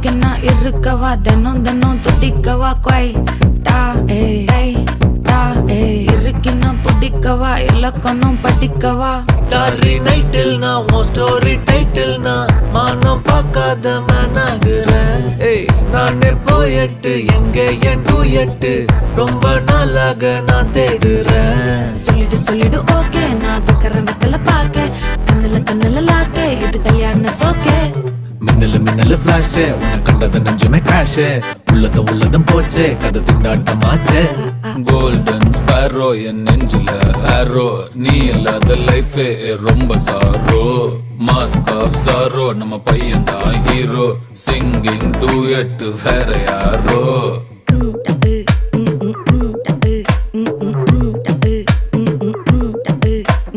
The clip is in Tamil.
ஓகே நான் இருக்கவா தினம் தினம் துடிக்கவா கொய் டா ஏய் டா இருக்கினா பிடிக்கவா இலக்கணம் படிக்கவா ஸ்டாரி நைட்டில் நான் உன் ஸ்டோரி டைட்டில் நான் மானம் பார்க்காத மேனாகிறேன். நானே போயிட்டு எங்கே என் டூயட்டு ரொம்ப நாளாக நான் தேடுறேன். சொல்லிடு ஓகே நான் வைக்கிற வெத்தல பாக்க கண்ணுல லாக்கே இது கல்யாண சோக்கே. மின்னலு ஃபிளாஷ் உன்னை கண்டது நெஞ்சுமே கிராஷ் உள்ளதும் போச்சே கதை திண்டாட்டமாச்சே. கோல்டன் ஸ்பேரோ என் நெஞ்சில ஆரோ நீ இல்லாத லைஃபே ரொம்ப சாரோ. மாஸ்க் ஆஃப் சாரோ நம்ம பையன் தான் ஹீரோ சிங்கிங் டூயட் வேற யாரோ.